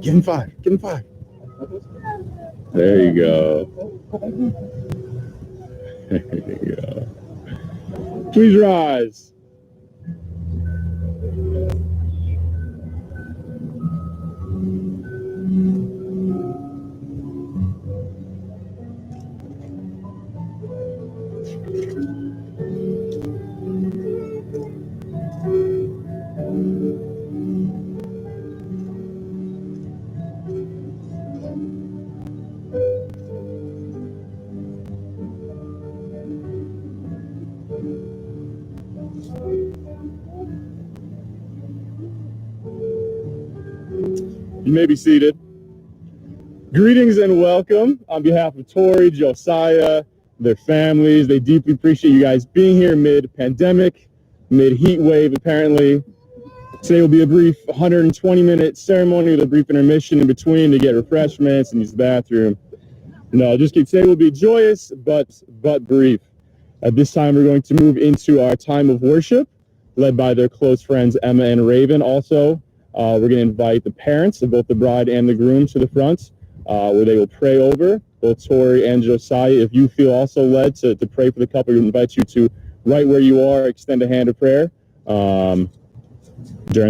Give him five. Give him five. There you go. There you go. Please rise. You may be seated. Greetings and welcome on behalf of Tori, Josiah, their families. They deeply appreciate you guys being here mid-pandemic, mid-heat wave, apparently. Today will be a brief 120-minute ceremony with a brief intermission in between to get refreshments and use the bathroom. No, just kidding. Today will be joyous, but brief. At this time, we're going to move into our time of worship, led by their close friends, Emma and Raven. Also, we're going to invite the parents of both the bride and the groom to the front, where they will pray over both Tori and Josiah. If you feel also led to pray for the couple, we invite you to, right where you are, extend a hand of prayer during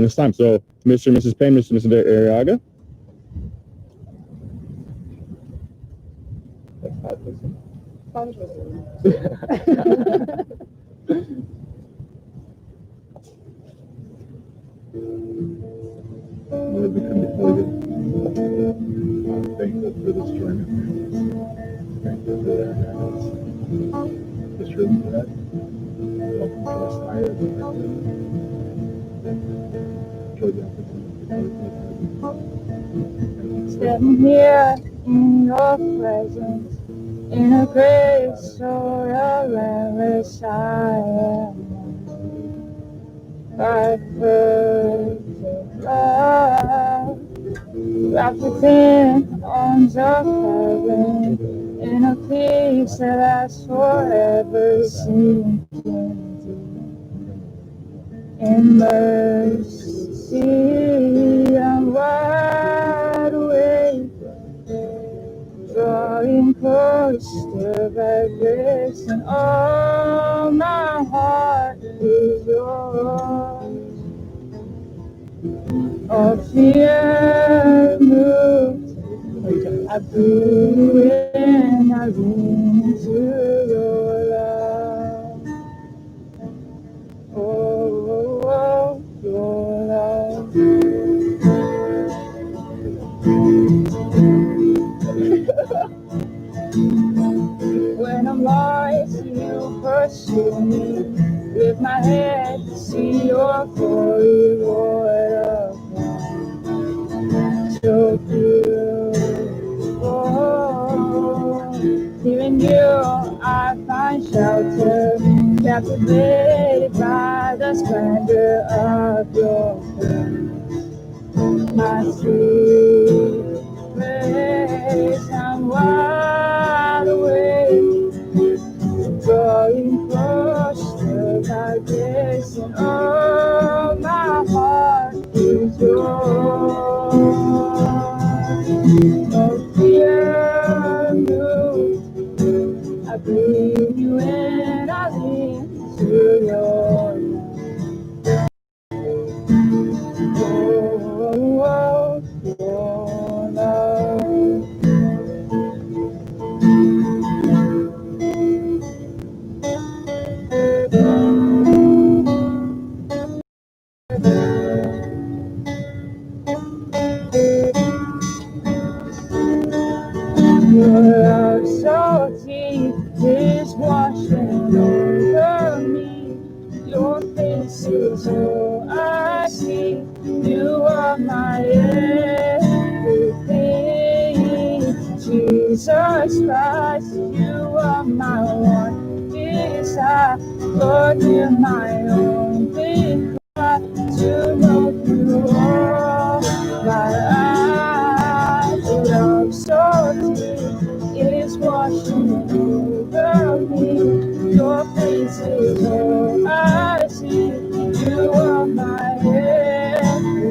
this time. So, Mr. and Mrs. Payne, Mr. and Mrs. Arriaga. Lord, we come before you. Thankful for this journey. Thankful for their hands. This room bread. Welcome to us higher. Enjoy the opportunity. Sitting here in your presence, In a great sort of endless silence, by perfect love, wrapped within arms of heaven, in a peace that lasts forever, sinking in mercy. I'm wide awake, drawing closer by grace, and all my heart is yours. All fear moved, I breathe you in, I lean into your love. Oh, your love. When I'm lost, you pursue me. Lift my head to see your glory, Lord of God. So beautiful. Here in you, I find shelter, captivated by the splendor of your face. My sweet place, I'm wide awake, drawing closer by grace, and all my heart is yours. No fear moved, I breathe you in, I lean to your love. Your love. Your love so deep is washing over me. Your face is all I see. You are my everything. Jesus Christ, you are my one desire. Lord, you're my only cry to know you all my eyes. Your love so deep, it is washing over me. Your face is all I see. You are my everything.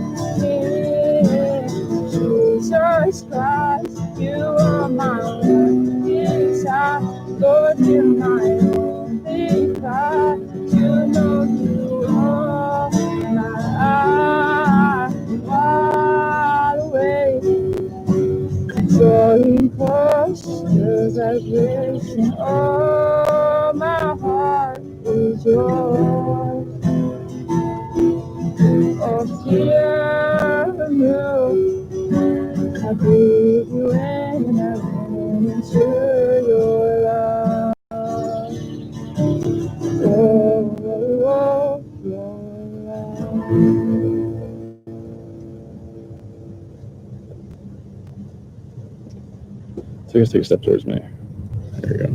Jesus Christ, you are my one desire. Lord, you're my only cry to know you all my eyes wide awake. Drawing closer by grace, and all my heart is yours. Oh, fear removed, I breathe you in, and I lean into your love. Oh, your love. So you guys take a step towards me. There you go.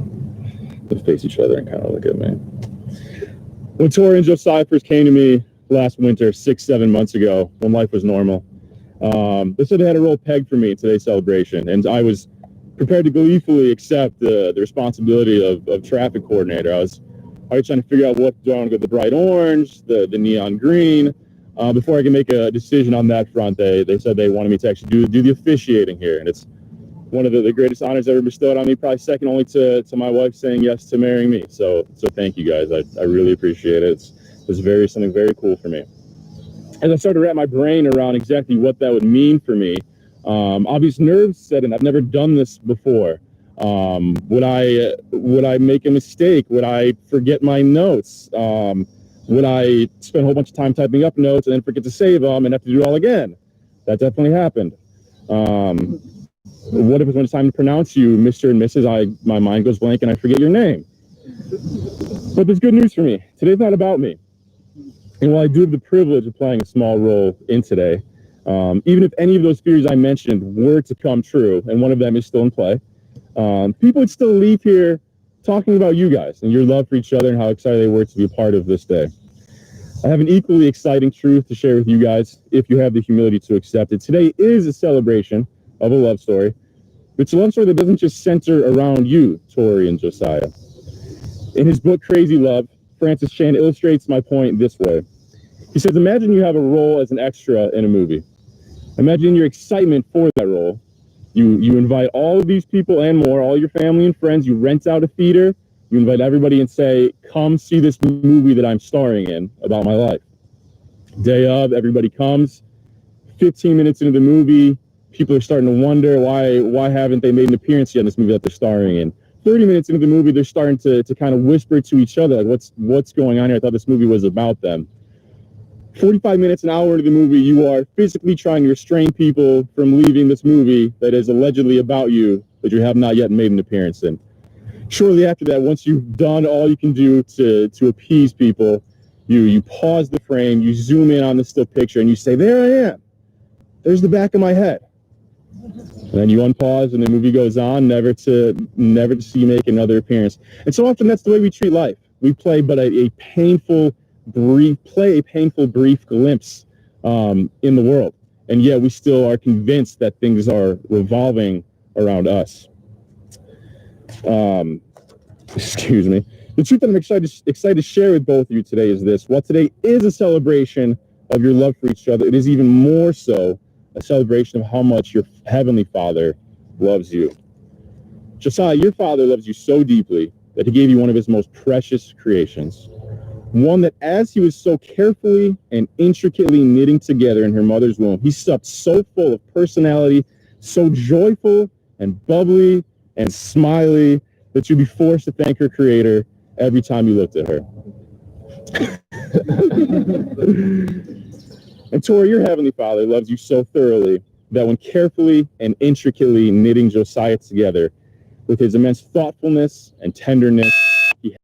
Let's face each other and kind of look at me. When Tori and Josiah first came to me last winter, 6-7 months ago, when life was normal, they said they had a role pegged for me in today's celebration, and I was prepared to gleefully accept the responsibility of traffic coordinator. I was already trying to figure out what do I want to go, the bright orange, the neon green. Before I could make a decision on that front, they said they wanted me to actually do the officiating here, and it's one of the greatest honors ever bestowed on me, probably second only to my wife saying yes to marrying me. So thank you guys. I really appreciate it. It's something very cool for me. As I started to wrap my brain around exactly what that would mean for me, obvious nerves set in. I've never done this before. Would I make a mistake? Would I forget my notes? Would I spend a whole bunch of time typing up notes and then forget to save them and have to do it all again? That definitely happened. What if it's when it's time to pronounce you, Mr. and Mrs.? My mind goes blank and I forget your name. But there's good news for me. Today's not about me. And while I do have the privilege of playing a small role in today, even if any of those fears I mentioned were to come true, and one of them is still in play, people would still leave here talking about you guys and your love for each other and how excited they were to be a part of this day. I have an equally exciting truth to share with you guys if you have the humility to accept it. Today is a celebration of a love story. It's a love story that doesn't just center around you, Tori and Josiah. In his book, Crazy Love, Francis Chan illustrates my point this way. He says, imagine you have a role as an extra in a movie. Imagine your excitement for that role. You invite all of these people and more, all your family and friends. You rent out a theater. You invite everybody and say, come see this movie that I'm starring in about my life. Day of, everybody comes. 15 minutes into the movie, people are starting to wonder why haven't they made an appearance yet in this movie that they're starring in. 30 minutes into the movie, they're starting to kind of whisper to each other, like, what's going on here? I thought this movie was about them. 45 minutes, an hour into the movie, you are physically trying to restrain people from leaving this movie that is allegedly about you, but you have not yet made an appearance in. Shortly after that, once you've done all you can do to appease people, you pause the frame, you zoom in on the still picture, and you say, there I am. There's the back of my head. And then you unpause, and the movie goes on, never to see you make another appearance. And so often that's the way we treat life. We play but a painful brief glimpse in the world, and yet we still are convinced that things are revolving around us. Excuse me. The truth that I'm excited to share with both of you today is this: while today is a celebration of your love for each other, it is even more so a celebration of how much your Heavenly Father loves you. Josiah, your Father loves you so deeply that He gave you one of His most precious creations. One that, as He was so carefully and intricately knitting together in her mother's womb, He stuffed so full of personality, so joyful and bubbly and smiley, that you'd be forced to thank her Creator every time you looked at her. And Tori, your Heavenly Father loves you so thoroughly that when carefully and intricately knitting Josiah together with His immense thoughtfulness and tenderness